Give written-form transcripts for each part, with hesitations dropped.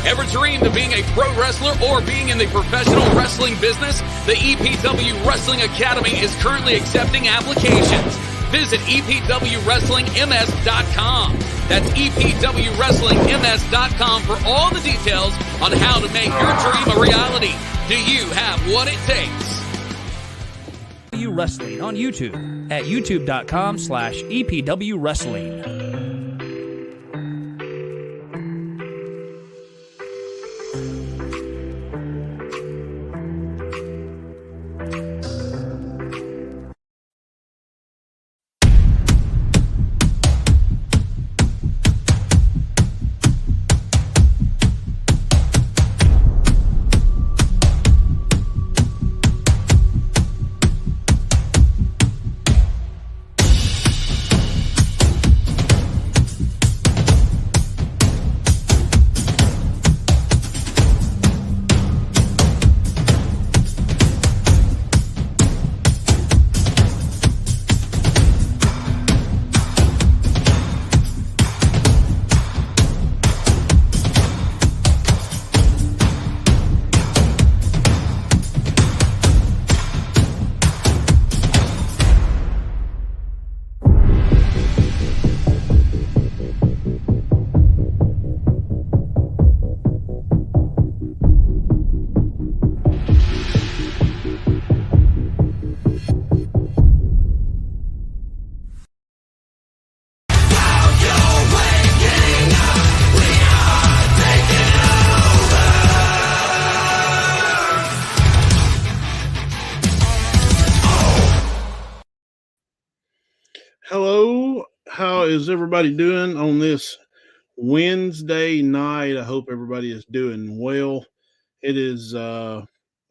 Ever dreamed of being a pro wrestler or being in the professional wrestling business? The EPW Wrestling Academy is currently accepting applications. Visit EPWWrestlingMS.com. That's EPWWrestlingMS.com for all the details on how to make your dream a reality. Do you have what it takes? Wrestling on YouTube at youtube.com/EPW Wrestling. Hello, how is everybody doing on this Wednesday night? I hope everybody is doing well. It is,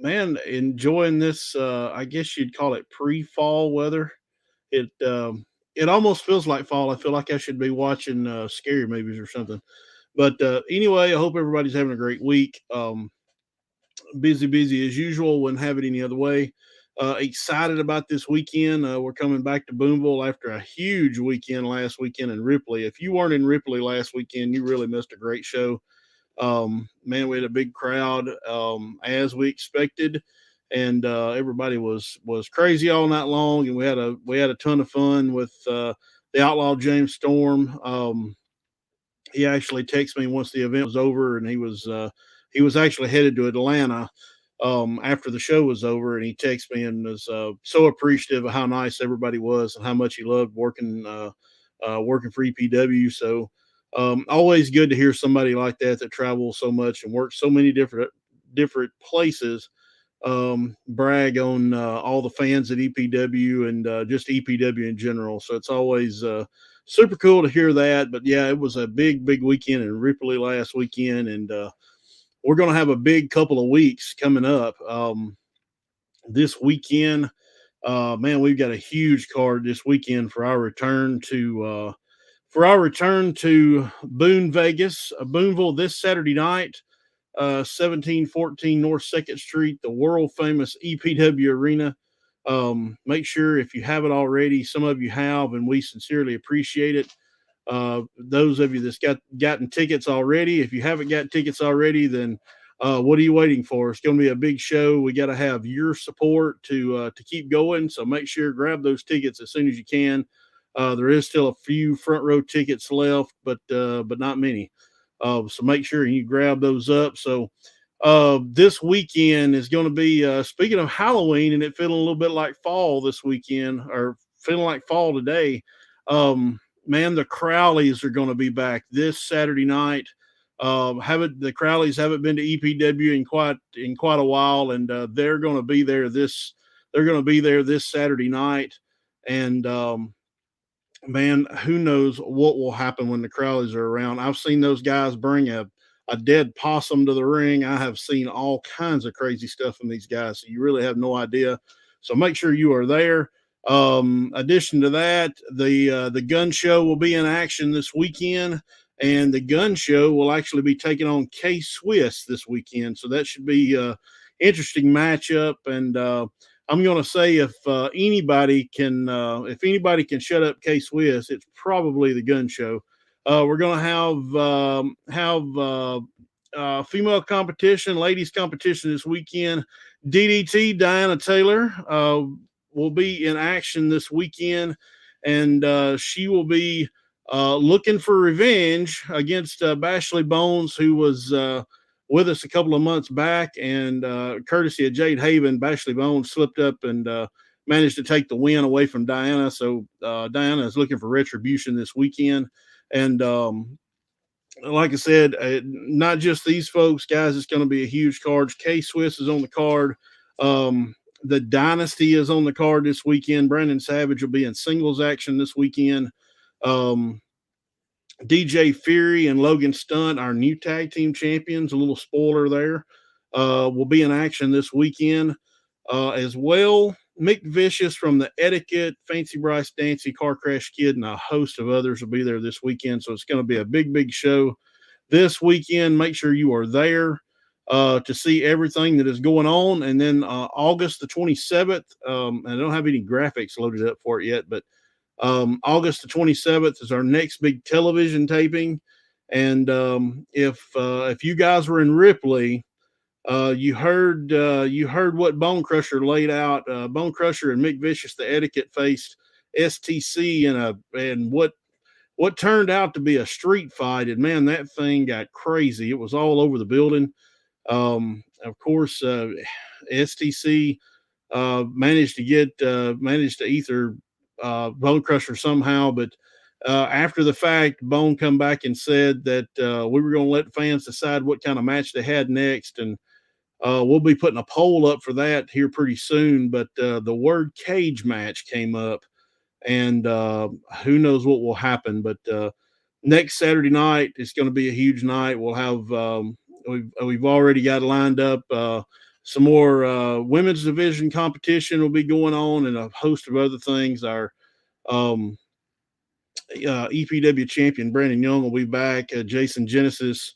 enjoying this, I guess you'd call it pre-fall weather. It almost feels like fall. I feel like I should be watching scary movies or something. But anyway, I hope everybody's having a great week. Busy as usual. Wouldn't have it any other way. Excited about this weekend. We're coming back to Booneville after a huge weekend last weekend in Ripley. If you weren't in Ripley last weekend, you really missed a great show. Man, we had a big crowd, as we expected, and everybody was crazy all night long, and we had a ton of fun with the Outlaw James Storm. He actually texted me once the event was over, and he was actually headed to Atlanta after the show was over, and he texted me and was so appreciative of how nice everybody was and how much he loved working for EPW. So always good to hear somebody like that travels so much and works so many different places brag on all the fans at EPW and just EPW in general. So it's always super cool to hear that. But yeah, it was a big weekend in Ripley last weekend, and we're going to have a big couple of weeks coming up this weekend. Man, we've got a huge card this weekend for our return to Booneville this Saturday night, 1714 North 2nd Street, the world famous EPW Arena. Make sure if you haven't already, some of you have, and we sincerely appreciate it. Those of you that's gotten tickets already, if you haven't got tickets already, then what are you waiting for? It's going to be a big show. We got to have your support to keep going. So make sure grab those tickets as soon as you can. There is still a few front row tickets left, but not many. So make sure you grab those up. So this weekend is going to be, speaking of Halloween and it feeling a little bit like fall this weekend, or feeling like fall today, man, the Crowleys are going to be back this Saturday night. The Crowleys haven't been to EPW in quite a while, and they're going to be there this Saturday night. And man, who knows what will happen when the Crowleys are around. I've seen those guys bring a dead possum to the ring. I have seen all kinds of crazy stuff from these guys, so you really have no idea. So make sure you are there. Addition to that, the gun show will be in action this weekend, and the gun show will actually be taking on K-Swiss this weekend. So that should be interesting matchup. And I'm going to say if anybody can shut up K-Swiss, it's probably the gun show. We're going to have female competition, ladies competition this weekend. DDT Diana Taylor will be in action this weekend, and she will be looking for revenge against Bashley Bones, who was with us a couple of months back. And courtesy of Jade Haven, Bashley Bones slipped up and managed to take the win away from Diana. So Diana is looking for retribution this weekend. And like I said, not just these folks, guys. It's going to be a huge card. K Swiss is on the card. The Dynasty is on the card this weekend. Brandon Savage will be in singles action this weekend. DJ Fury and Logan Stunt, our new tag team champions, a little spoiler there, will be in action this weekend as well. Mick Vicious from the Etiquette, Fancy Bryce Dancy, Car Crash Kid, and a host of others will be there this weekend. So it's going to be a big, big show this weekend. Make sure you are there to see everything that is going on. And then August the 27th, I don't have any graphics loaded up for it yet, but August the 27th is our next big television taping. And if you guys were in Ripley, you heard what Bone Crusher laid out. Bone Crusher and Mick Vicious, the Etiquette, faced STC in what turned out to be a street fight. And man, that thing got crazy. It was all over the building. Of course, STC managed to ether Bone Crusher somehow, but after the fact, Bone come back and said that we were going to let fans decide what kind of match they had next, and we'll be putting a poll up for that here pretty soon. But the word cage match came up, and who knows what will happen. But next Saturday night, it's going to be a huge night. We'll have we've already got lined up some more women's division competition will be going on, and a host of other things. Our EPW champion Brandon Young will be back. Jason Genesis,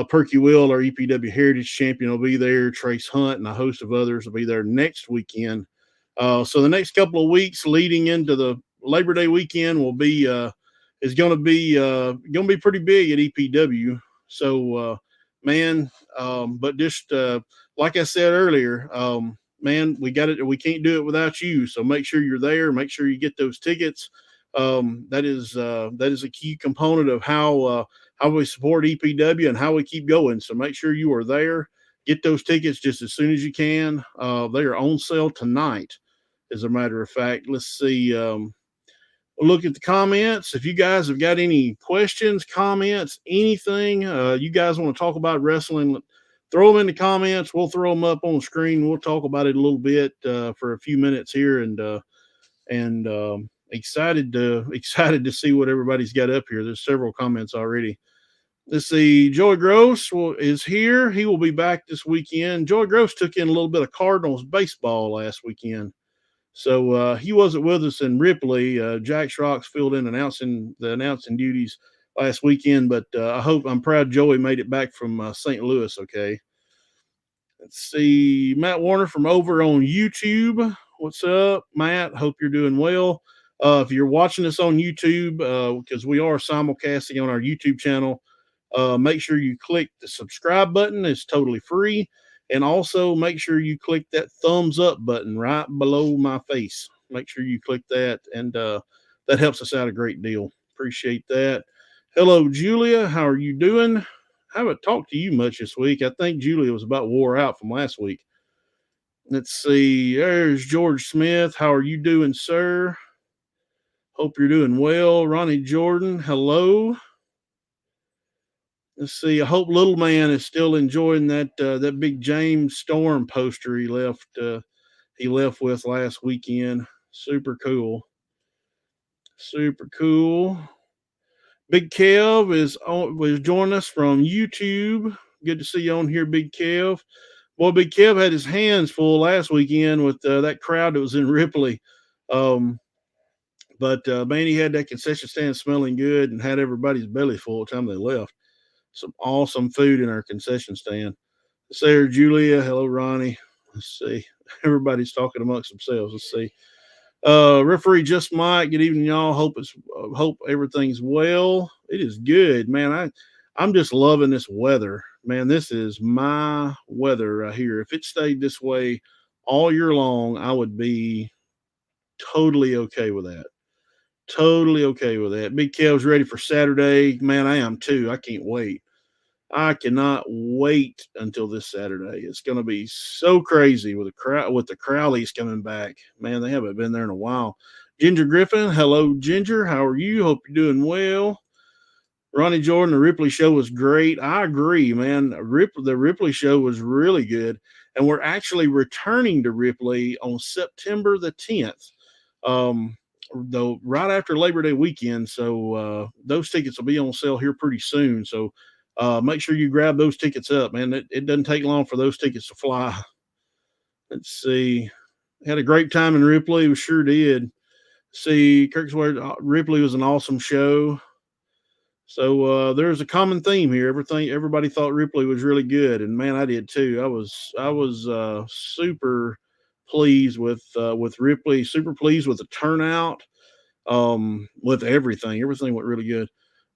Perky Will, our EPW Heritage champion, will be there. Trace Hunt and a host of others will be there next weekend. So the next couple of weeks leading into the Labor Day weekend will be is going to be pretty big at EPW. So man, but just like I said earlier, man, we got it. We can't do it without you. So make sure you're there. Make sure you get those tickets. That is a key component of how we support EPW and how we keep going. So make sure you are there. Get those tickets just as soon as you can. They are on sale tonight, as a matter of fact. Let's see. We'll look at the comments. If you guys have got any questions, comments, anything you guys want to talk about wrestling, throw them in the comments. We'll throw them up on the screen. We'll talk about it a little bit for a few minutes here, and excited to see what everybody's got up here. There's several comments already. Let's see. Joey Gross is here. He will be back this weekend. Joey Gross took in a little bit of Cardinals baseball last weekend. So he wasn't with us in Ripley. Jack Schrox filled in the announcing duties last weekend, but I'm proud Joey made it back from St. Louis. Okay. Let's see. Matt Warner from over on YouTube. What's up, Matt? Hope you're doing well. If you're watching us on YouTube, because we are simulcasting on our YouTube channel, make sure you click the subscribe button. It's totally free. And also make sure you click that thumbs up button right below my face. Make sure you click that, and that helps us out a great deal. Appreciate that. Hello, Julia. How are you doing? I haven't talked to you much this week. I think Julia was about wore out from last week. Let's see. There's George Smith. How are you doing, sir? Hope you're doing well. Ronnie Jordan, hello. Let's see. I hope Little Man is still enjoying that big James Storm poster he left with last weekend. Super cool. Super cool. Big Kev was joining us from YouTube. Good to see you on here, Big Kev. Boy, Big Kev had his hands full last weekend with that crowd that was in Ripley. But man, he had that concession stand smelling good and had everybody's belly full the time they left. Some awesome food in our concession stand. Sarah, Julia, hello, Ronnie. Let's see. Everybody's talking amongst themselves. Let's see. Referee Just Mike. Good evening, y'all. Hope everything's well. It is good, man. I'm just loving this weather, man. This is my weather right here. If it stayed this way all year long, I would be totally okay with that. Totally okay with that. Big Kev's ready for Saturday. Man, I am too. I can't wait. I cannot wait until this Saturday. It's going to be so crazy with the Crowleys coming back. Man, they haven't been there in a while. Ginger Griffin, hello, Ginger. How are you? Hope you're doing well. Ronnie Jordan, the Ripley show was great. I agree, man. The Ripley show was really good. And we're actually returning to Ripley on September the 10th. Though right after Labor Day weekend. So those tickets will be on sale here pretty soon. So make sure you grab those tickets up, man. It doesn't take long for those tickets to fly. Let's see. Had a great time in Ripley. We sure did. See, Kirksware, Ripley was an awesome show. So there's a common theme here. Everybody thought Ripley was really good, and man, I did too. I was super pleased with Ripley. Super pleased with the turnout. With everything. Everything went really good.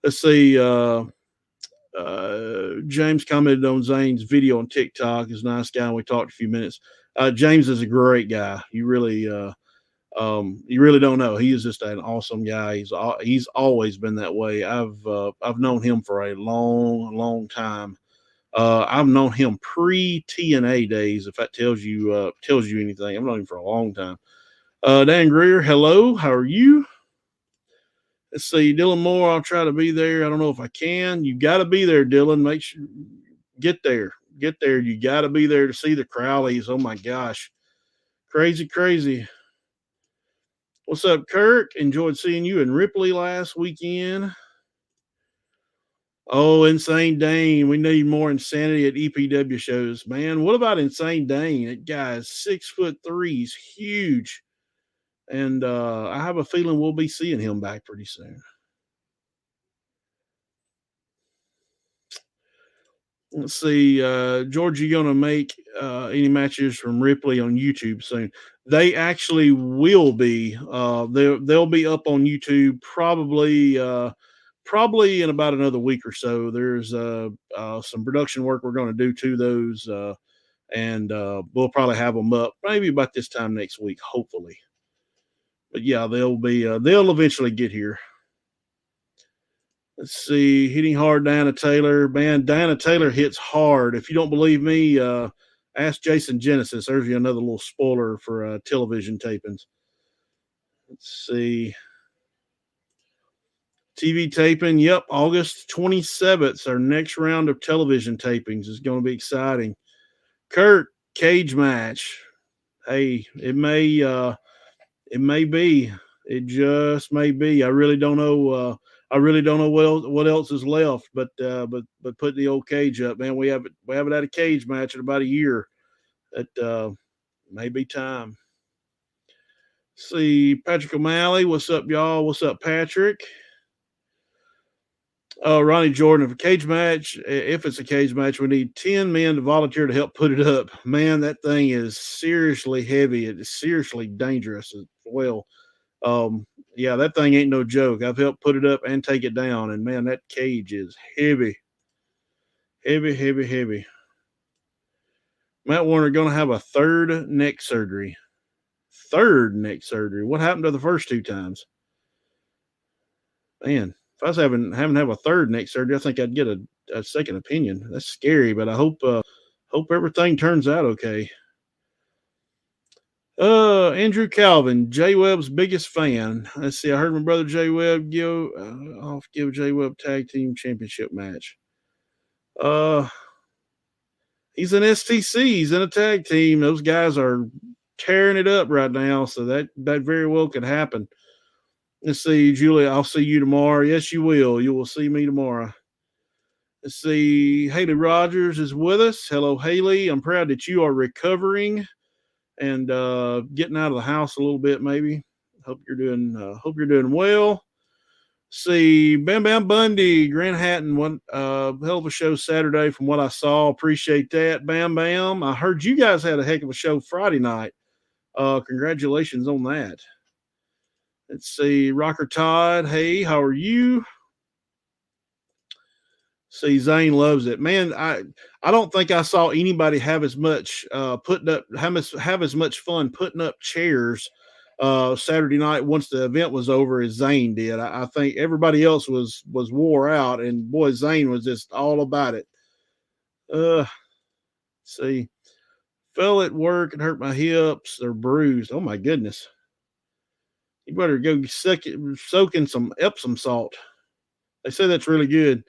Let's see. James commented on Zane's video on TikTok. He's a nice guy. And we talked a few minutes. James is a great guy. You really don't know. He is just an awesome guy. He's always been that way. I've known him for a long time. I've known him pre TNA days. If that tells you anything, I've known him for a long time. Dan Greer, hello. How are you? Let's see, Dylan Moore. I'll try to be there. I don't know if I can. You got to be there, Dylan. Make sure get there. Get there. You got to be there to see the Crowleys. Oh my gosh, crazy. What's up, Kirk? Enjoyed seeing you in Ripley last weekend. Oh, Insane Dane. We need more insanity at EPW shows, man. What about Insane Dane? That guy is 6'3". He's huge. And I have a feeling we'll be seeing him back pretty soon. Let's see, George, you gonna make any matches from Ripley on YouTube soon? They actually will be. They'll be up on YouTube probably in about another week or so. There's some production work we're going to do to those, and we'll probably have them up maybe about this time next week, hopefully. But yeah, they'll eventually get here. Let's see, hitting hard, Diana Taylor. Man, Diana Taylor hits hard. If you don't believe me, ask Jason Genesis. There's you another little spoiler for television tapings. Let's see. TV taping. Yep, August 27th. Our next round of television tapings is going to be exciting. Kurt, cage match. Hey, it may be. It just may be. I really don't know. What else is left, but put the old cage up, man. We haven't had a cage match in about a year. That may be time. See, Patrick O'Malley, what's up, y'all? What's up, Patrick? Ronnie Jordan, if it's a cage match, we need 10 men to volunteer to help put it up. Man, that thing is seriously heavy. It is seriously dangerous as well. Yeah, that thing ain't no joke. I've helped put it up and take it down, and man, that cage is heavy. Matt Warner going to have a third neck surgery. What happened to the first two times? Man, if I was having a third neck surgery, I think I'd get a second opinion. That's scary, but I hope everything turns out okay. Andrew Calvin, J Webb's biggest fan. Let's see. I heard my brother J Webb give J Webb tag team championship match. He's an STC. He's in a tag team. Those guys are tearing it up right now, so that very well could happen. Let's see, Julia. I'll see you tomorrow. Yes, you will. You will see me tomorrow. Let's see. Haley Rogers is with us. Hello, Haley. I'm proud that you are recovering and getting out of the house a little bit, maybe. Hope you're doing well. See, Bam Bam Bundy, Grand Hatton, one hell of a show Saturday from what I saw. Appreciate that, Bam Bam. I heard you guys had a heck of a show Friday night. Congratulations on that. Let's see, Rocker Todd. Hey, how are you? See, Zane loves it, man. I don't think I saw anybody have as much have as much fun putting up chairs Saturday night once the event was over as Zane did. I think everybody else was wore out, and boy, Zane was just all about it. Uh, see, fell at work and hurt my hips. They're bruised. Oh my goodness! You better go soak in some Epsom salt. They say that's really good.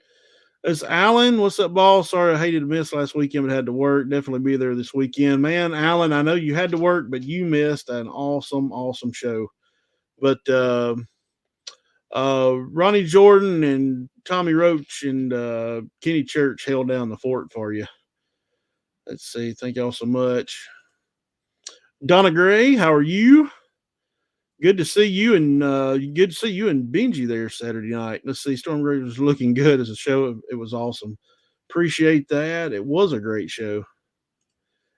It's Alan. What's up, ball? Sorry, I hated to miss last weekend, but had to work. Definitely be there this weekend. Man, Alan, I know you had to work, but you missed an awesome, awesome show. But Ronnie Jordan and Tommy Roach and Kenny Church held down the fort for you. Let's see. Thank y'all so much. Donna Gray, how are you? Good to see you and Benji there Saturday night. Let's see. Storm Gray was looking good as a show. It was awesome. Appreciate that. It was a great show.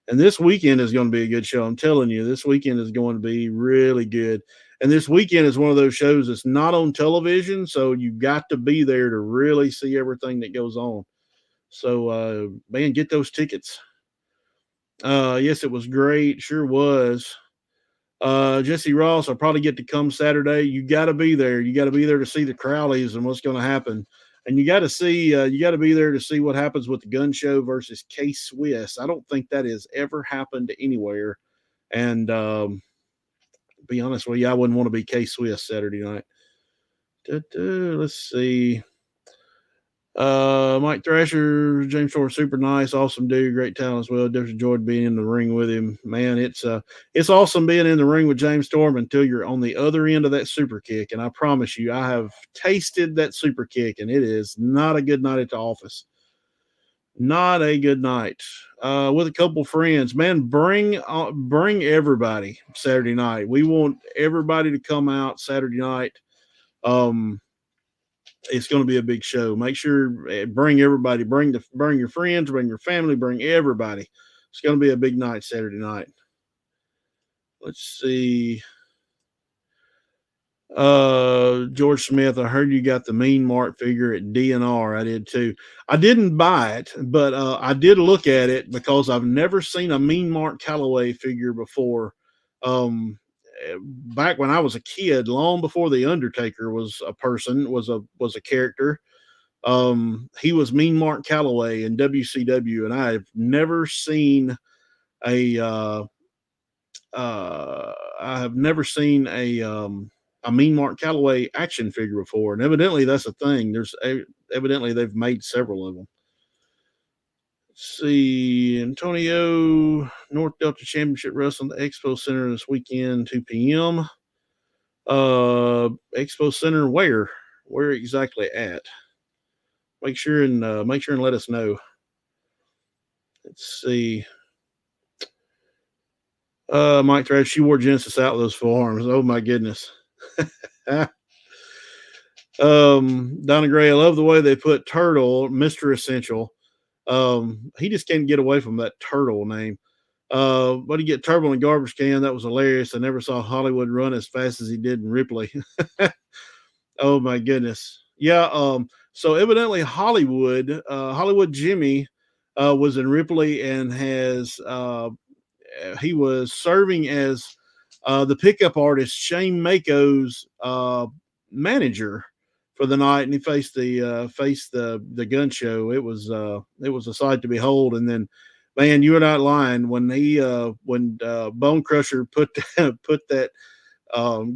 And this weekend is going to be a good show. I'm telling you, this weekend is going to be really good. And this weekend is one of those shows that's not on television, so you got to be there to really see everything that goes on. So, man, get those tickets. Yes, it was great. Sure was. Jesse Ross, I'll probably get to come Saturday. You got to be there. You got to be there to see the Crowleys and what's going to happen. And you got to be there to see what happens with the gun show versus K-Swiss. I don't think that has ever happened anywhere. And be honest with you, I wouldn't want to be K-Swiss Saturday night. Let's see. Mike Thrasher, James Shore, super nice, awesome dude, great talent as well. Just enjoyed being in the ring with him. Man, it's awesome being in the ring with James Storm until you're on the other end of that super kick. And I promise you, I have tasted that super kick, and it is not a good night at the office. Not a good night. With a couple friends, man, bring everybody Saturday night. We want everybody to come out Saturday night. It's going to be a big show. Make sure bring everybody, bring your friends, bring your family, bring everybody. It's going to be a big night Saturday night. Let's see. George Smith, I heard you got the Mean Mark figure at DNR. I did too. I didn't buy it, but I did look at it because I've never seen a Mean Mark Calloway figure before. Back when I was a kid, long before the Undertaker was a person, was a character. He was Mean Mark Calloway in WCW, and I've never seen a Mean Mark Calloway action figure before, and evidently that's a thing. Evidently they've made several of them. Let's see, Antonio, North Delta Championship Wrestling, the Expo Center this weekend, 2 p.m. Expo Center, where exactly at? Make sure and let us know. Let's see. Mike Trash, she wore Genesis out with those forearms. Oh my goodness. Donna Gray, I love the way they put Turtle, Mr. Essential. He just can't get away from that Turtle name. But he get Turtle in a garbage can. That was hilarious. I never saw Hollywood run as fast as he did in Ripley. Oh my goodness. Yeah. So evidently Hollywood Jimmy, was in Ripley and he was serving as, the pickup artist Shane Mako's, manager for the night, and he faced the gun show. It was a sight to behold. And then, man, you are not lying when Bone Crusher put that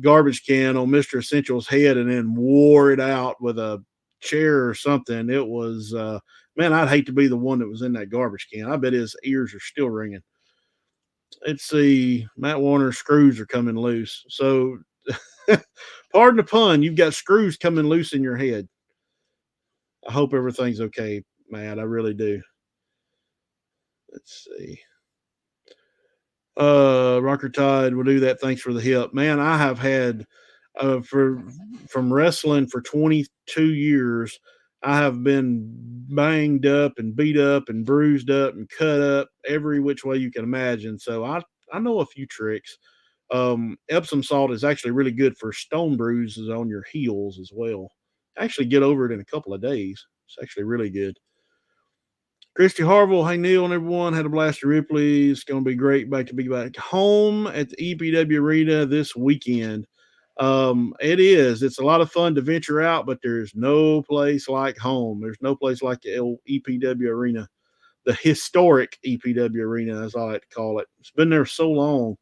garbage can on Mr. Essential's head and then wore it out with a chair or something. It was man, I'd hate to be the one that was in that garbage can. I bet his ears are still ringing. Let's see, Matt Warner's screws are coming loose. So pardon the pun, you've got screws coming loose in your head. I hope everything's okay, Matt. I really do. Let's see. Rocker Tide will do that. Thanks for the hip. Man, I have had from wrestling for 22 years, I have been banged up and beat up and bruised up and cut up every which way you can imagine. So I know a few tricks. Epsom salt is actually really good for stone bruises on your heels as well. Actually get over it in a couple of days. It's actually really good. Christy Harville, hey Neil and everyone, had a blast at Ripley. It's going to be great to be back home at the EPW Arena this weekend. It is. It's a lot of fun to venture out, but there's no place like home. There's no place like the old EPW Arena, the historic EPW Arena, as I like to call it. It's been there so long.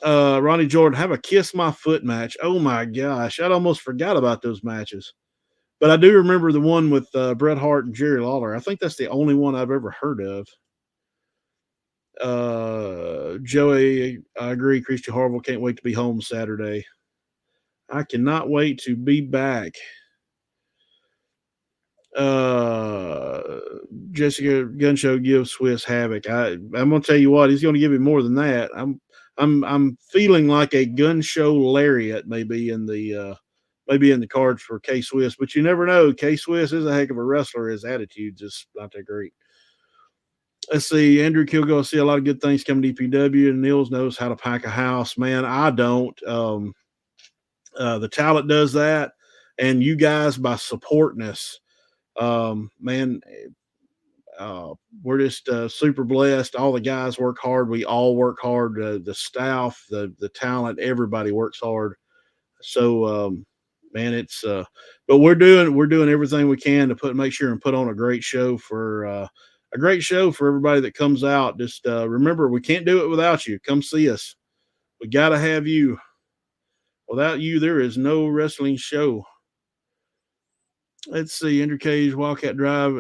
Ronnie Jordan, have a kiss my foot match. Oh my gosh, I'd almost forgot about those matches. But I do remember the one with Bret Hart and Jerry Lawler. I think that's the only one I've ever heard of. Joey, I agree. Christian Harville, can't wait to be home Saturday. I cannot wait to be back. Jessica Gunshow gives Swiss havoc. I'm gonna tell you what, he's gonna give him more than that. I'm feeling like a gun show lariat maybe in the cards for K Swiss, but you never know. K Swiss is a heck of a wrestler. His attitude just not that great. Let's see. Andrew Kilgo, see a lot of good things coming to EPW, and Nils knows how to pack a house. Man, I don't. The talent does that, and you guys by supporting us, man. We're just super blessed. All the guys work hard. We all work hard. The staff, the talent, everybody works hard. So, man, it's but we're doing everything we can to make sure and put on a great show for everybody that comes out. Just remember, we can't do it without you. Come see us. We got to have you. Without you, there is no wrestling show. Let's see. Andrew Cage, Wildcat Drive,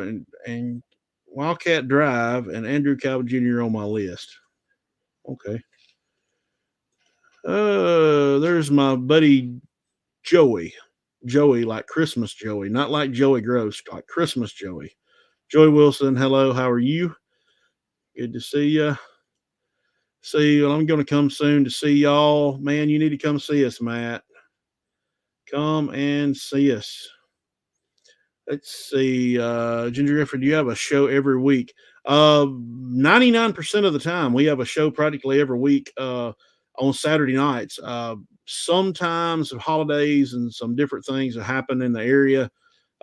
and Wildcat Drive, and Andrew Calvin Jr. on my list. Okay. There's my buddy Joey. Joey, like Christmas Joey, not like Joey Gross, like Christmas Joey. Joey Wilson, hello, how are you? Good to see you. Well, I'm going to come soon to see y'all. Man, you need to come see us, Matt. Come and see us. Let's see. Ginger Griffin, do you have a show every week? 99% of the time, we have a show practically every week on Saturday nights. Sometimes holidays and some different things that happen in the area.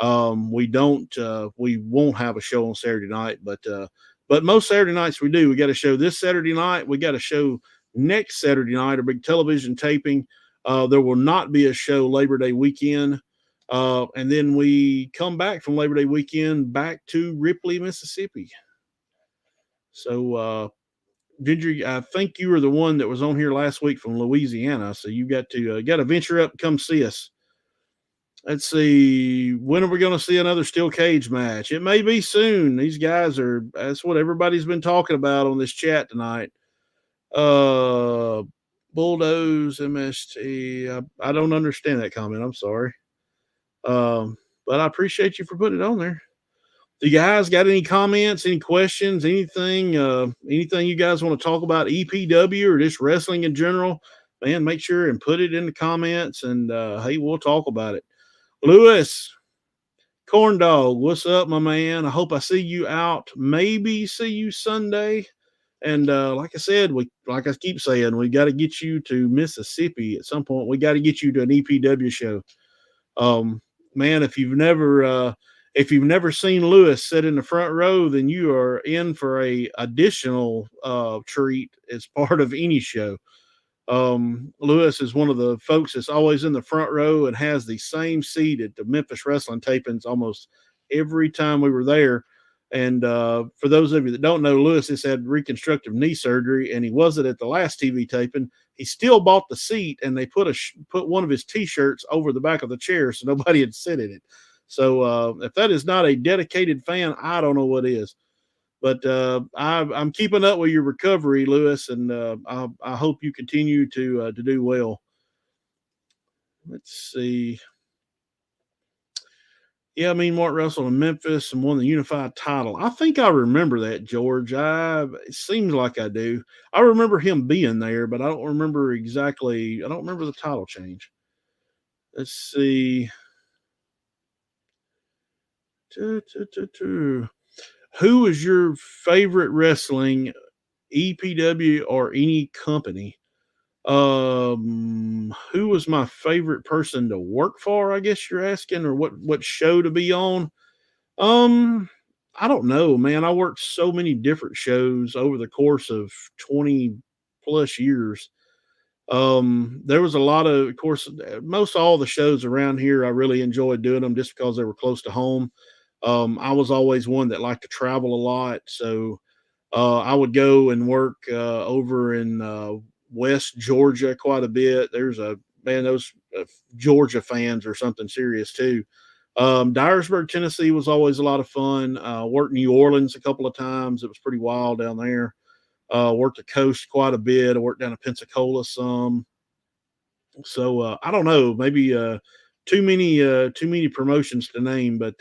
We won't have a show on Saturday night, but most Saturday nights we do. We got a show this Saturday night. We got a show next Saturday night, a big television taping. There will not be a show Labor Day weekend. And then we come back from Labor Day weekend back to Ripley, Mississippi. So, Ginger, I think you were the one that was on here last week from Louisiana. So you got to venture up and come see us. Let's see. When are we going to see another steel cage match? It may be soon. These guys that's what everybody's been talking about on this chat tonight. Bulldoze MST. I don't understand that comment. I'm sorry. But I appreciate you for putting it on there. Do you guys got any comments, any questions, anything you guys want to talk about EPW or just wrestling in general? Man, make sure and put it in the comments, and hey, we'll talk about it. Lewis, Corn Dog, what's up, my man? I hope I see you out. Maybe see you Sunday. And like I said, like I keep saying, we got to get you to Mississippi at some point. We got to get you to an EPW show. Man, if you've never seen Lewis sit in the front row, then you are in for a additional treat as part of any show. Lewis is one of the folks that's always in the front row and has the same seat at the Memphis wrestling tapings almost every time we were there. And for those of you that don't know, Lewis has had reconstructive knee surgery, and he wasn't at the last TV taping. He still bought the seat, and they put one of his T-shirts over the back of the chair so nobody had sit in it. So if that is not a dedicated fan, I don't know what is. But I'm keeping up with your recovery, Lewis, and I hope you continue to do well. Let's see. Yeah, I mean, Mark wrestled in Memphis and won the unified title. I think I remember that, George. It seems like I do. I remember him being there, but I don't remember exactly. I don't remember the title change. Let's see. Who is your favorite wrestling, EPW or any company? Who was my favorite person to work for? I guess you're asking, or what show to be on? I don't know, man. I worked so many different shows over the course of 20 plus years. There was a lot of course, most all the shows around here, I really enjoyed doing them just because they were close to home. I was always one that liked to travel a lot. So, I would go and work, over in, West Georgia quite a bit. There's a man, those Georgia fans are something serious too. Dyersburg, Tennessee was always a lot of fun. Worked New Orleans a couple of times. It was pretty wild down there. Worked the coast quite a bit. I worked down in Pensacola some. So I don't know, maybe too many promotions to name, but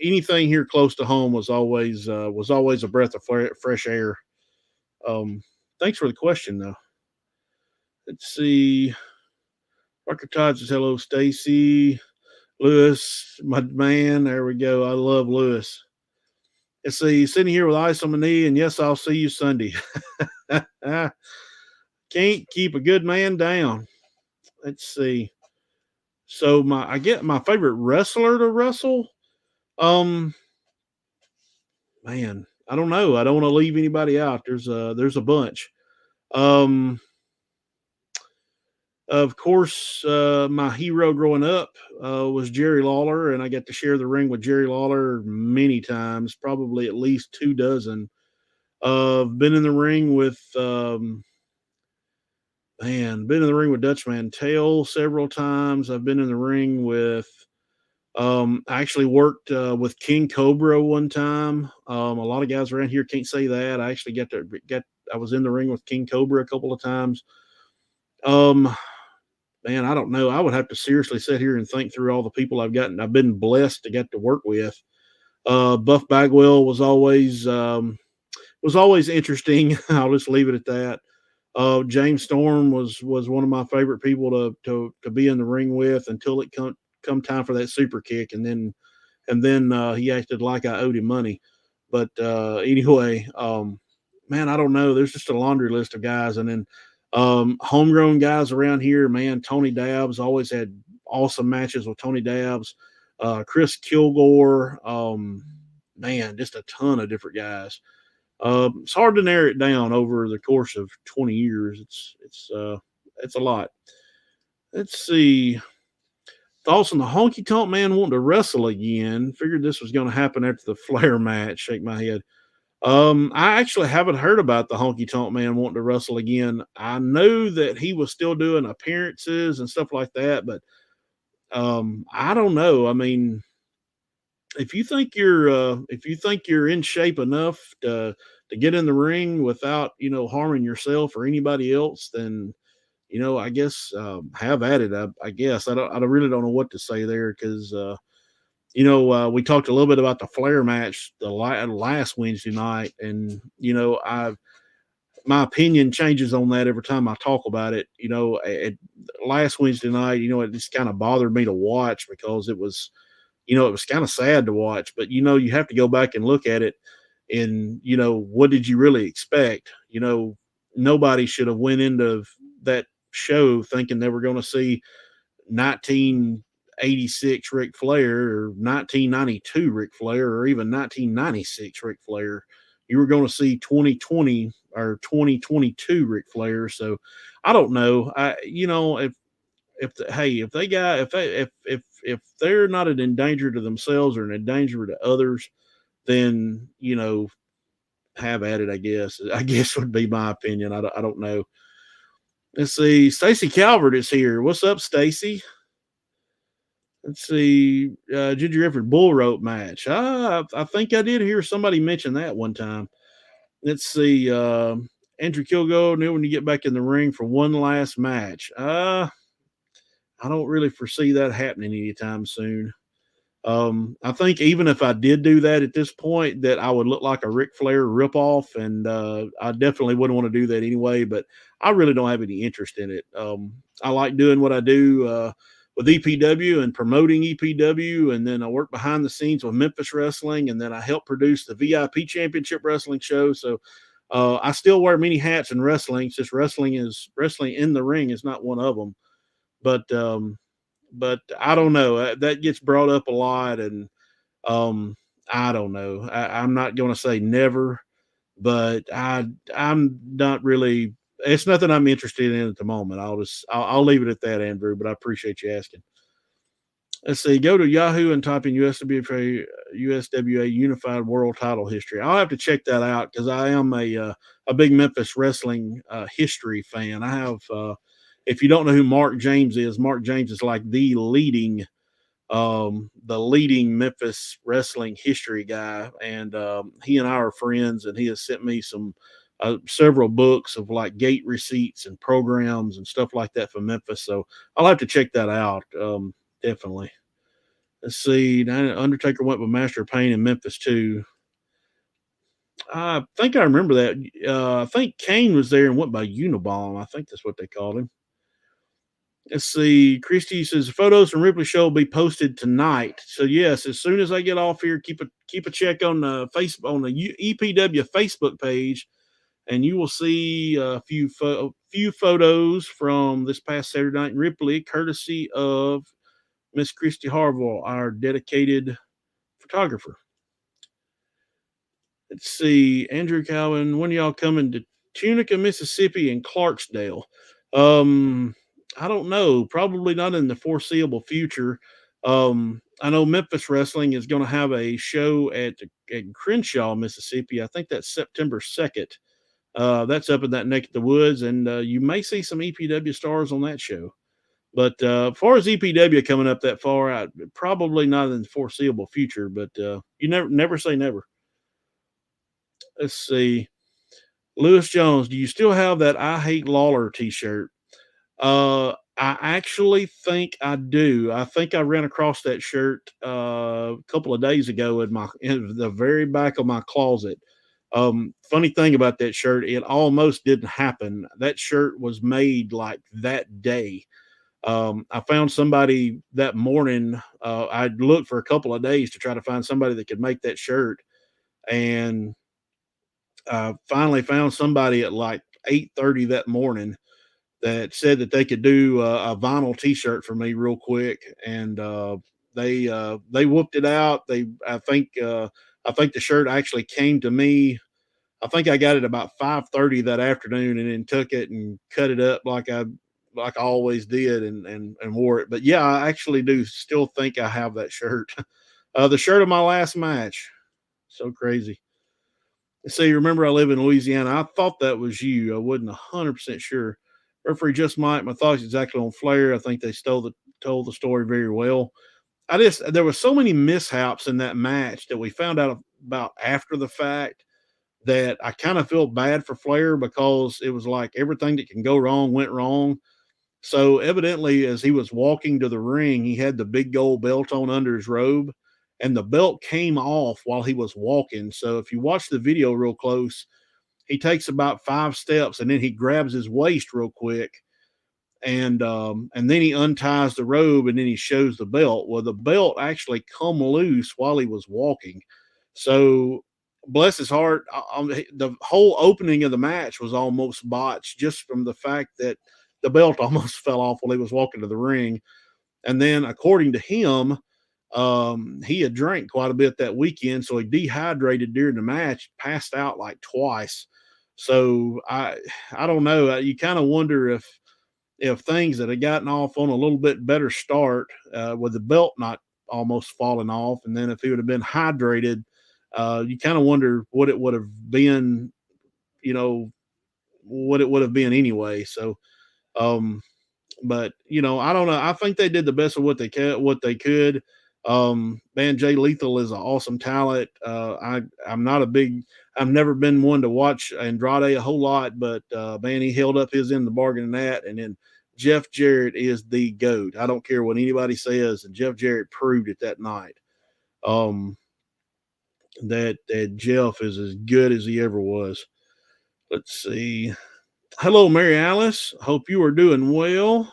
anything here close to home was always a breath of fresh air. Um, Thanks for the question, though. Let's see. Parker Todd says hello, Stacy. Lewis, my man. There we go. I love Lewis. Let's see. Sitting here with ice on my knee, and yes, I'll see you Sunday. Can't keep a good man down. Let's see. So I get my favorite wrestler to wrestle. Um, Man, I don't know. I don't want to leave anybody out. There's a bunch. Um, of course, my hero growing up was Jerry Lawler, and I got to share the ring with Jerry Lawler many times, probably at least 2 dozen. I've been in the ring with been in the ring with Dutch Mantel several times. I've been in the ring with I actually worked with King Cobra one time. A lot of guys around here can't say that. I actually I was in the ring with King Cobra a couple of times. Um, Man, I don't know. I would have to seriously sit here and think through all the people I've been blessed to get to work with. Buff Bagwell was always interesting. I'll just leave it at that. James Storm was one of my favorite people to be in the ring with until it come time for that super kick, and then he acted like I owed him money. But anyway, man, I don't know. There's just a laundry list of guys, and then homegrown guys around here. Man, Tony Dabbs, always had awesome matches with Tony Dabbs. Chris Kilgore, man, just a ton of different guys. It's hard to narrow it down over the course of 20 years. It's a lot. Let's see. Thoughts on the Honky Tonk Man wanting to wrestle again? Figured this was going to happen after the Flair match. Shake my head. I actually haven't heard about the Honky Tonk Man wanting to wrestle again. I know that he was still doing appearances and stuff like that, but I don't know. I mean, if you think you're in shape enough to get in the ring without harming yourself or anybody else, then I guess have at it. I guess I really don't know what to say there because we talked a little bit about the Flair match the last Wednesday night, and I my opinion changes on that every time I talk about it. Last Wednesday night, it just kind of bothered me to watch because it was kind of sad to watch, but you have to go back and look at it and, what did you really expect? Nobody should have went into that show thinking they were going to see 1986 Ric Flair or 1992 Ric Flair or even 1996 Ric Flair. You were going to see 2020 or 2022 Ric Flair. So I don't know. If they're not an danger to themselves or an danger to others, then have at it. I guess would be my opinion. I don't know. Let's see. Stacy Calvert is here. What's up, Stacy? Let's see. Ginger Effort bull rope match. I think I did hear somebody mention that one time. Let's see. Andrew Kilgo knew when you get back in the ring for one last match. I don't really foresee that happening anytime soon. I think even if I did do that at this point, that I would look like a Ric Flair ripoff, and I definitely wouldn't want to do that anyway. But I really don't have any interest in it. I like doing what I do with EPW and promoting EPW, and then I work behind the scenes with Memphis Wrestling, and then I help produce the VIP Championship Wrestling show. So I still wear many hats in wrestling. It's just wrestling in the ring is not one of them. But I don't know. That gets brought up a lot, and I don't know. I'm not going to say never, but I'm not really. It's nothing I'm interested in at the moment. I'll leave it at that, Andrew. But I appreciate you asking. Let's see. Go to Yahoo and type in USWA Unified World Title History. I'll have to check that out because I am a big Memphis wrestling history fan. I have. If you don't know who Mark James is like the leading Memphis wrestling history guy, and he and I are friends. And he has sent me some several books of like gate receipts and programs and stuff like that for Memphis. So I'll have to check that out. Definitely. Let's see. Undertaker went with Master of Pain in Memphis too. I think I remember that. I think Kane was there and went by Unabomb. I think that's what they called him. Let's see. Christy says photos from Ripley show will be posted tonight. So yes, as soon as I get off here, keep a check on the Facebook on the EPW Facebook page, and you will see a few photos from this past Saturday night in Ripley, courtesy of Miss Christy Harville, our dedicated photographer. Let's see. Andrew Calvin, when y'all coming to Tunica, Mississippi and Clarksdale? I don't know. Probably not in the foreseeable future. I know Memphis Wrestling is going to have a show at Crenshaw, Mississippi. I think that's September 2nd. That's up in that neck of the woods, and you may see some EPW stars on that show. But as far as EPW coming up that far, probably not in the foreseeable future. But you never say never. Let's see. Lewis Jones, do you still have that I Hate Lawler t-shirt? I actually think I do. I think I ran across that shirt a couple of days ago in the very back of my closet. Funny thing about that shirt, it almost didn't happen. That shirt was made like that day. I found somebody that morning. I'd looked for a couple of days to try to find somebody that could make that shirt, and finally found somebody at like 8:30 that morning that said that they could do a vinyl T-shirt for me real quick, and they whooped it out. I think the shirt actually came to me. I think I got it about 5:30 that afternoon, and then took it and cut it up like I always did, and wore it. But yeah, I actually do still think I have that shirt, the shirt of my last match. So crazy. So you remember I live in Louisiana. I thought that was you. I wasn't 100% sure. Referee just Mike. My thoughts exactly on Flair. I think they told the story very well. There were so many mishaps in that match that we found out about after the fact that I kind of feel bad for Flair, because it was like everything that can go wrong went wrong. So evidently, as he was walking to the ring, he had the big gold belt on under his robe, and the belt came off while he was walking. So if you watch the video real close, he takes about 5 steps, and then he grabs his waist real quick, and then he unties the robe, and then he shows the belt. Well, the belt actually come loose while he was walking. So bless his heart, the whole opening of the match was almost botched just from the fact that the belt almost fell off while he was walking to the ring. And then, according to him, he had drank quite a bit that weekend, so he dehydrated during the match, passed out like twice. So I don't know. You kind of wonder if things that had gotten off on a little bit better start, with the belt not almost falling off, and then if he would have been hydrated, you kind of wonder what it would have been, what it would have been anyway. So, but I don't know. I think they did the best of what they could. Man, Jay Lethal is an awesome talent. I've never been one to watch Andrade a whole lot, but man, he held up his end of the bargain in that. And then Jeff Jarrett is the GOAT. I don't care what anybody says, and Jeff Jarrett proved it that night. That Jeff is as good as he ever was. Let's see. Hello, Mary Alice. Hope you are doing well.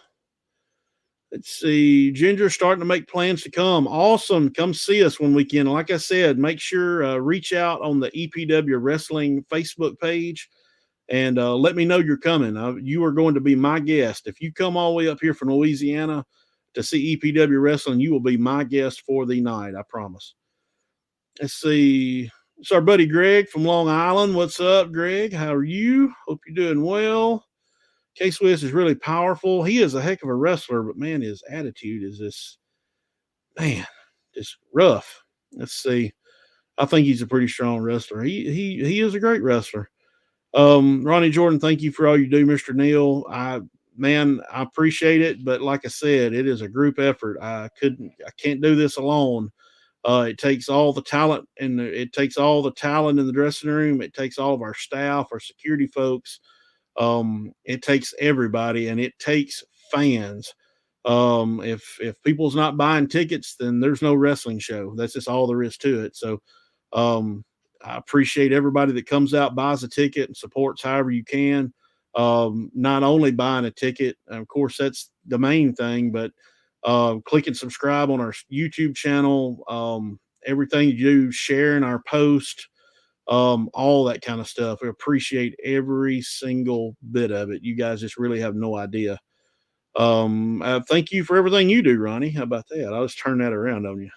Let's see. Ginger starting to make plans to come. Awesome. Come see us one weekend. Like I said, make sure reach out on the EPW Wrestling Facebook page and let me know you're coming. You are going to be my guest. If you come all the way up here from Louisiana to see EPW Wrestling, you will be my guest for the night. I promise. Let's see. It's our buddy Greg from Long Island. What's up, Greg? How are you? Hope you're doing well. K-Swiss is really powerful. He is a heck of a wrestler, but man, his attitude is just rough. Let's see. I think he's a pretty strong wrestler. He is a great wrestler. Ronnie Jordan, thank you for all you do, Mr. Neal. I appreciate it, but like I said, it is a group effort. I can't do this alone. It takes all the talent, and it takes all the talent in the dressing room. It takes all of our staff, our security folks. It takes everybody, and it takes fans. If people's not buying tickets, then there's no wrestling show. That's just all there is to it. So, um, I appreciate everybody that comes out, buys a ticket, and supports however you can. Not only buying a ticket, of course, that's the main thing, but click and subscribe on our YouTube channel. Everything you do, sharing our post, all that kind of stuff. We appreciate every single bit of it. You guys just really have no idea. Thank you for everything you do, Ronnie. How about that? I'll just turn that around on you.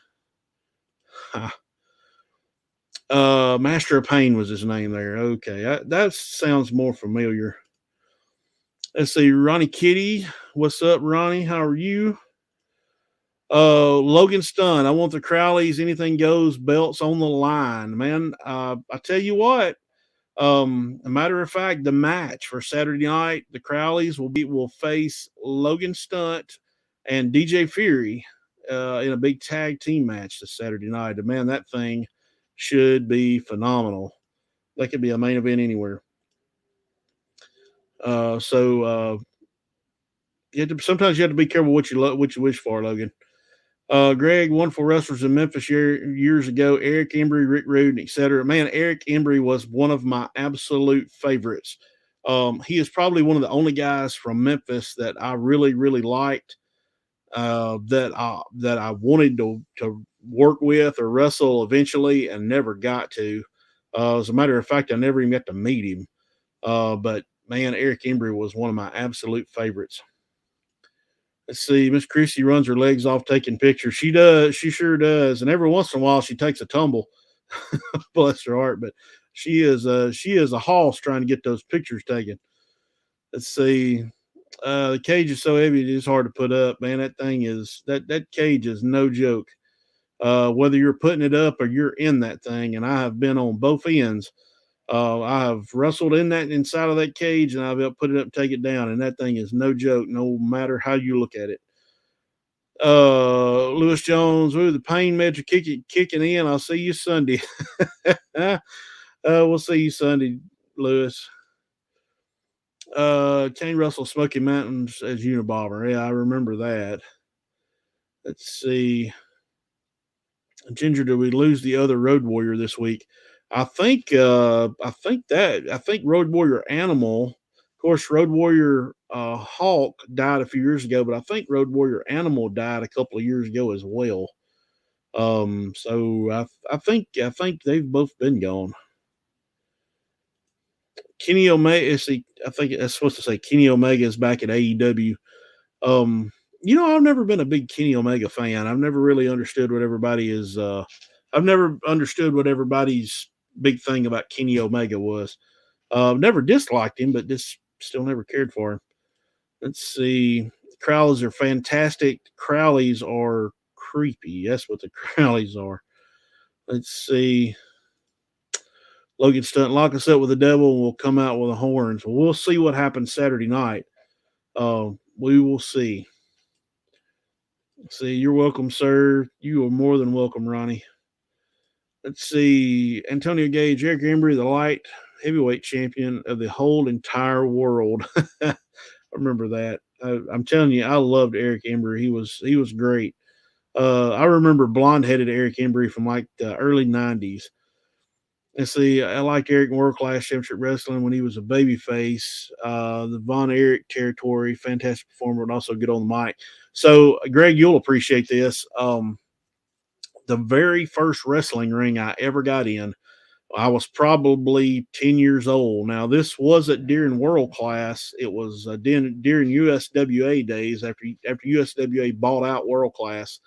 Master of Pain was his name there. Okay, that sounds more familiar. Let's see, Ronnie Kitty. What's up, Ronnie? How are you? Logan Stun. I want the Crowleys. Anything goes. Belts on the line, man. I tell you what. A matter of fact, the match for Saturday night, the Crowleys will face Logan Stunt and DJ Fury in a big tag team match this Saturday night. And man, that thing should be phenomenal. That could be a main event anywhere. Sometimes you have to be careful what you wish for, Logan. Greg, wonderful wrestlers in Memphis years ago, Eric Embry, Rick Rude, etc. Man, Eric Embry was one of my absolute favorites. He is probably one of the only guys from Memphis that I really, really liked, that I wanted to work with or wrestle eventually and never got to. As a matter of fact, I never even got to meet him. But man, Eric Embry was one of my absolute favorites. Let's see. Miss Chrissy runs her legs off taking pictures. She does. She sure does. And every once in a while, she takes a tumble. Bless her heart. But she is a hoss trying to get those pictures taken. Let's see. The cage is so heavy it is hard to put up. Man, that cage is no joke. Whether you're putting it up or you're in that thing, and I have been on both ends. I have wrestled inside of that cage, and I've put it up, take it down, and that thing is no joke, no matter how you look at it. Lewis Jones, the pain meds are kicking in. I'll see you Sunday. We'll see you Sunday, Lewis. Kane Russell, Smoky Mountains as Unabomber. Yeah, I remember that. Let's see. Ginger, do we lose the other Road Warrior this week? I think Road Warrior Animal, of course, Road Warrior Hawk died a few years ago, but I think Road Warrior Animal died a couple of years ago as well. So I think they've both been gone. Kenny Omega, I think it's supposed to say Kenny Omega is back at AEW. I've never been a big Kenny Omega fan. I've never really understood what everybody is. I've never understood what everybody's big thing about Kenny Omega was. Never disliked him, but just still never cared for him. Let's see. The Crowleys are fantastic. Crowleys are creepy. That's what the Crowleys are. Let's see. Logan Stunt, lock us up with the devil, and we'll come out with the horns. Well, we'll see what happens Saturday night. We will see. Let's see. You're welcome, sir. You are more than welcome, Ronnie. Let's see. Antonio Gage, Eric Embry, the light heavyweight champion of the whole entire world. I remember that. I'm telling you, I loved Eric Embry. He was great. I remember blonde-headed Eric Embry from like the early 90s. Let's see. I liked Eric in World Class Championship Wrestling when he was a babyface. The Von Erich territory, fantastic performer, and also good on the mic. So, Greg, you'll appreciate this. The very first wrestling ring I ever got in, I was probably 10 years old. Now, this wasn't during World Class. It was during USWA days after USWA bought out World Class.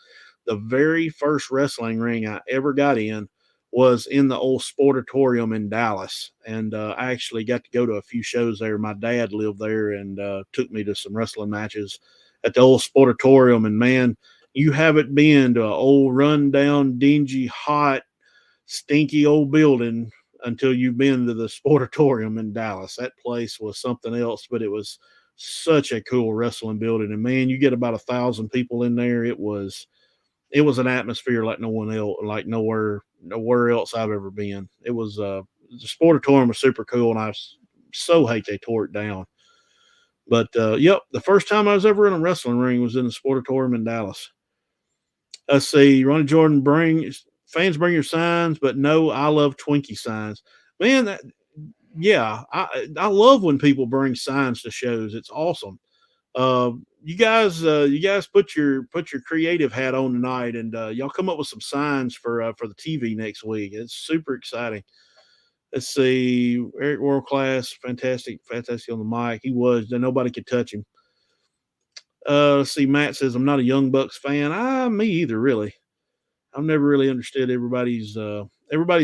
The very first wrestling ring I ever got in was in the old Sportatorium in Dallas. And I actually got to go to a few shows there. My dad lived there and took me to some wrestling matches at the old Sportatorium. And man, you haven't been to an old rundown, dingy, hot, stinky old building until you've been to the Sportatorium in Dallas. That place was something else, but it was such a cool wrestling building. And man, you get about 1,000 people in there. It was an atmosphere like no one else, like nowhere else I've ever been. It was the Sportatorium was super cool, and I so hate they tore it down. But yep, the first time I was ever in a wrestling ring was in the Sportatorium in Dallas. Let's see, Ronnie Jordan, fans bring your signs, but no, I love Twinkie signs. Man, yeah, I love when people bring signs to shows. It's awesome. You guys put your creative hat on tonight, and y'all come up with some signs for the TV next week. It's super exciting. Let's see, Eric World Class, fantastic on the mic. He was, nobody could touch him. Let's see, Matt says I'm not a Young Bucks fan. Me either, really. I've never really understood everybody's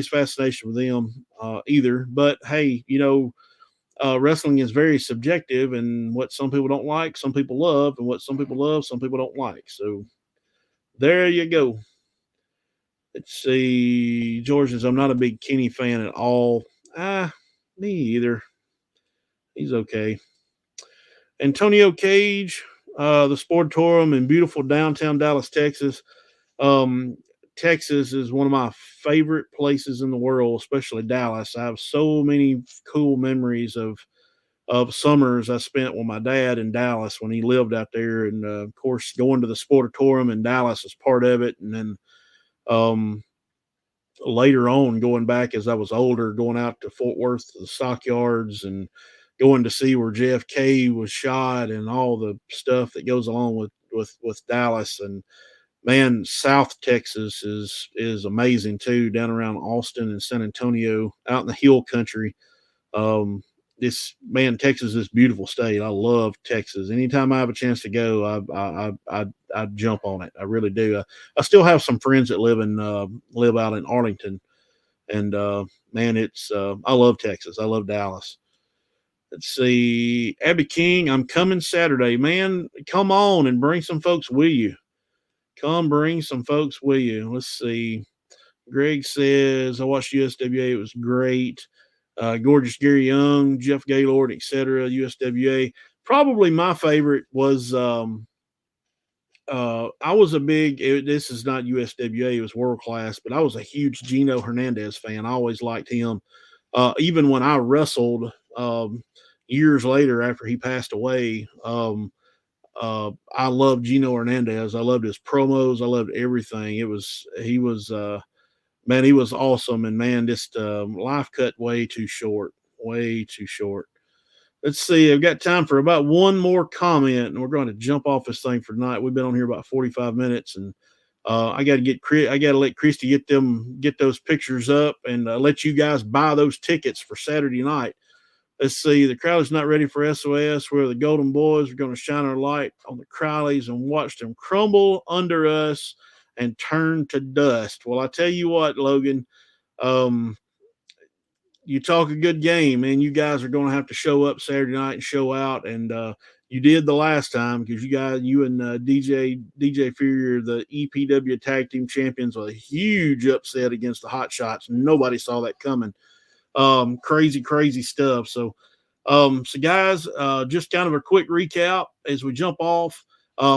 fascination with them either. But hey, wrestling is very subjective, and what some people don't like, some people love, and what some people love, some people don't like. So there you go. Let's see. George says, I'm not a big Kenny fan at all. Me either. He's okay. Antonio Cage, the Sportatorium in beautiful downtown Dallas, Texas. Texas is one of my favorite places in the world, especially Dallas. I have so many cool memories of summers I spent with my dad in Dallas when he lived out there. And of course, going to the Sportatorium in Dallas is part of it. And then later on, going back as I was older, going out to Fort Worth to the stockyards and going to see where JFK was shot and all the stuff that goes along with Dallas. And man, South Texas is amazing too, down around Austin and San Antonio, out in the hill country. Texas is a beautiful state. I love Texas. Anytime I have a chance to go, I jump on it. I really do. I still have some friends that live out in Arlington, and man, I love Texas. I love Dallas. Let's see, Abby King, I'm coming Saturday. Man, come on and bring some folks with you. Come bring some folks with you. Let's see. Greg says, I watched USWA. It was great. Gorgeous Gary Young, Jeff Gaylord, etc. USWA. Probably my favorite was I was this is not USWA, it was World Class, but I was a huge Gino Hernandez fan. I always liked him. Even when I wrestled years later after he passed away, I loved Gino Hernandez. I loved his promos. I loved everything. He was awesome. And man, just life cut way too short. Let's see. I've got time for about one more comment, and we're going to jump off this thing for tonight. We've been on here about 45 minutes, and I got to let Christy get those pictures up and let you guys buy those tickets for Saturday night. Let's see. The Crowleys not ready for SOS, where the Golden Boys are going to shine our light on the Crowleys and watch them crumble under us and turn to dust. Well, I tell you what, Logan, you talk a good game, man. You guys are going to have to show up Saturday night and show out. And you did the last time because you and DJ Fury, the EPW Tag Team Champions, with a huge upset against the Hot Shots. Nobody saw that coming. Crazy stuff. So guys, just kind of a quick recap as we jump off.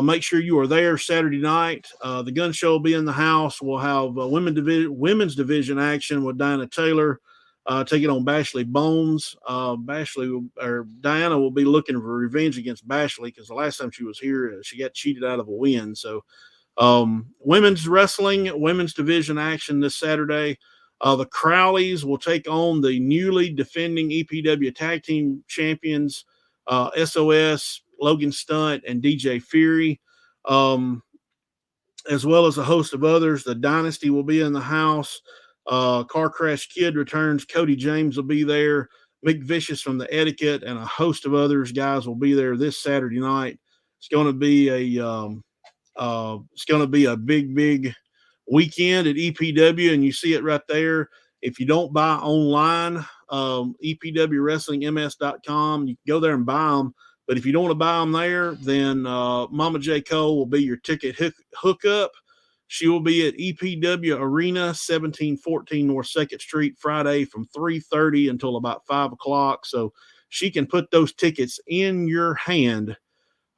Make sure you are there Saturday night. The gun show will be in the house. We'll have women's division action with Diana Taylor taking on Bashley Bones. Diana will be looking for revenge against Bashley because the last time she was here, she got cheated out of a win. So women's wrestling, women's division action this Saturday. The Crowleys will take on the newly defending EPW Tag Team Champions, SOS, Logan Stunt, and DJ Fury, as well as a host of others. The Dynasty will be in the house. Car Crash Kid returns. Cody James will be there. Mick Vicious from the Etiquette and a host of others guys will be there this Saturday night. It's going to be a big weekend at EPW, and you see it right there. If you don't buy online, EPWWrestlingMS.com, you can go there and buy them. But if you don't want to buy them there, then Mama J. Cole will be your ticket hookup. She will be at EPW Arena, 1714 North 2nd Street, Friday from 3:30 until about 5 o'clock. So she can put those tickets in your hand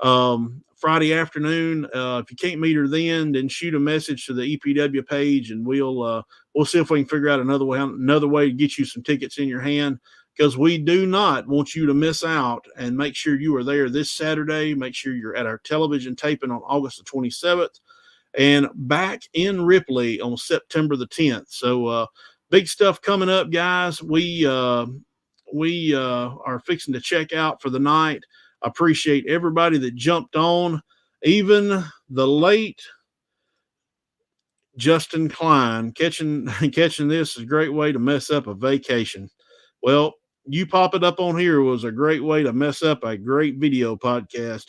Friday afternoon. If you can't meet her then shoot a message to the EPW page, and we'll see if we can figure out another way to get you some tickets in your hand, because we do not want you to miss out. And make sure you are there this Saturday. Make sure you're at our television taping on August the 27th, and back in Ripley on September the 10th. So big stuff coming up, guys. We are fixing to check out for the night. I appreciate everybody that jumped on, even the late Justin Klein. Catching this is a great way to mess up a vacation. Well, you pop it up on here was a great way to mess up a great video podcast.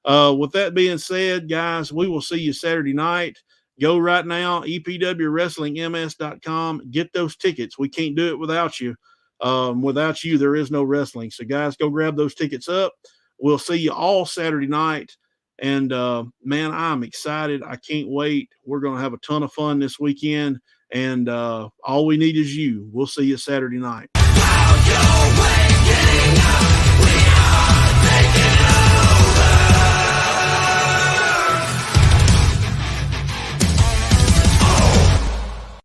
With that being said, guys, we will see you Saturday night. Go right now, EPWWrestlingMS.com. Get those tickets. We can't do it without you. Without you, there is no wrestling. So, guys, go grab those tickets up. We'll see you all Saturday night. And, man, I'm excited. I can't wait. We're going to have a ton of fun this weekend. And all we need is you. We'll see you Saturday night.